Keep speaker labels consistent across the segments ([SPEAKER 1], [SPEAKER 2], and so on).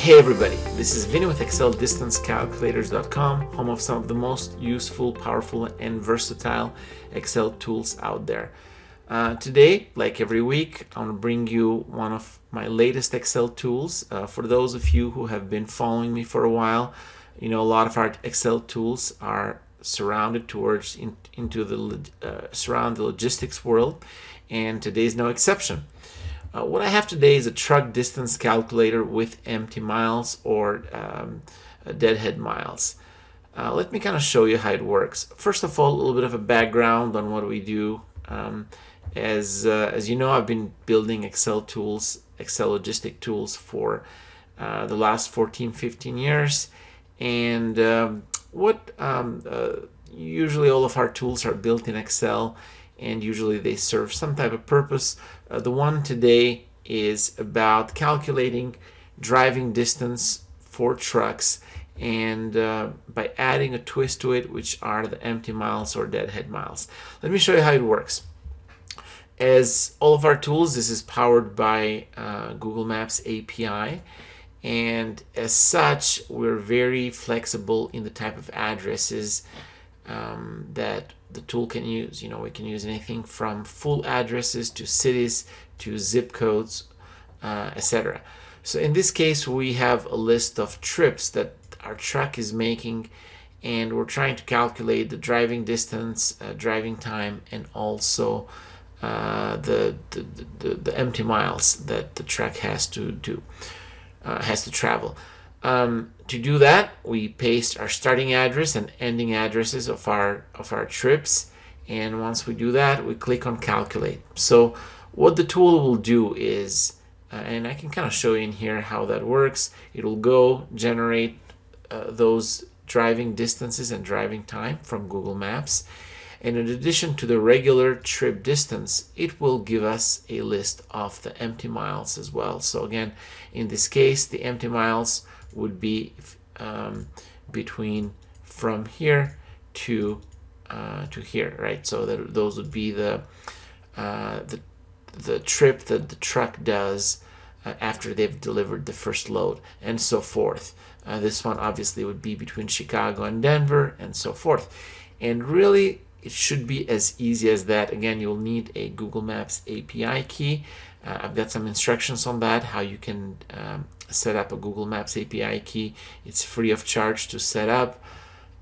[SPEAKER 1] Hey everybody, this is Vinny with ExcelDistanceCalculators.com, home of some of the most useful, powerful, and versatile Excel tools out there. Today, like every week, I want to bring you one of my latest Excel tools. For those of you who have been following me for a while, you know a lot of our Excel tools are surrounded surround the logistics world, and today is no exception. What I have today is a truck distance calculator with empty miles or deadhead miles. Let me kind of show you how it works. First of all, a little bit of a background on what we do. As you know, I've been building Excel tools, Excel logistic tools for the last 14-15 years, and usually all of our tools are built in Excel, and usually they serve some type of purpose. The one today is about calculating driving distance for trucks, and by adding a twist to it, which are the empty miles or deadhead miles. Let me show you how it works. As all of our tools, this is powered by Google Maps API, and as such, we're very flexible in the type of addresses that the tool can use. You know, we can use anything from full addresses to cities to zip codes, etc. So in this case, we have a list of trips that our truck is making, and we're trying to calculate the driving distance, driving time, and also the empty miles that the truck has to travel. To do that, we paste our starting address and ending addresses of our trips, and once we do that, we click on calculate. So what the tool will do is, and I can kind of show you in here how that works. It will go generate those driving distances and driving time from Google Maps, and in addition to the regular trip distance, it will give us a list of the empty miles as well. So again, in this case, the empty miles would be between from here to here, right? So those would be the trip that the truck does after they've delivered the first load, and so forth. This one obviously would be between Chicago and Denver, and so forth. And really, it should be as easy as that. Again, you'll need a Google Maps API key. I've got some instructions on that, how you can set up a Google Maps API key. It's free of charge to set up,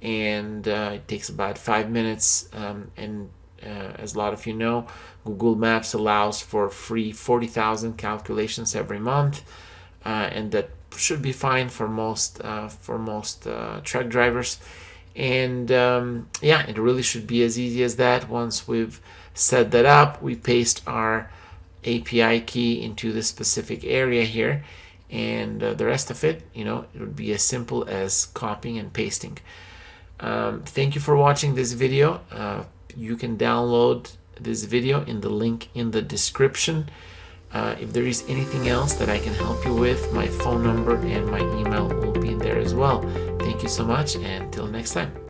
[SPEAKER 1] and it takes about 5 minutes. As a lot of you know, Google Maps allows for free 40,000 calculations every month, and that should be fine for most truck drivers. And yeah, it really should be as easy as that. Once we've set that up, we paste our API key into the specific area here, and the rest of it, you know, it would be as simple as copying and pasting. Thank you for watching this video. You can download this video in the link in the description. If there is anything else that I can help you with, my phone number and my email will be in there as well. Thank you so much, and until next time.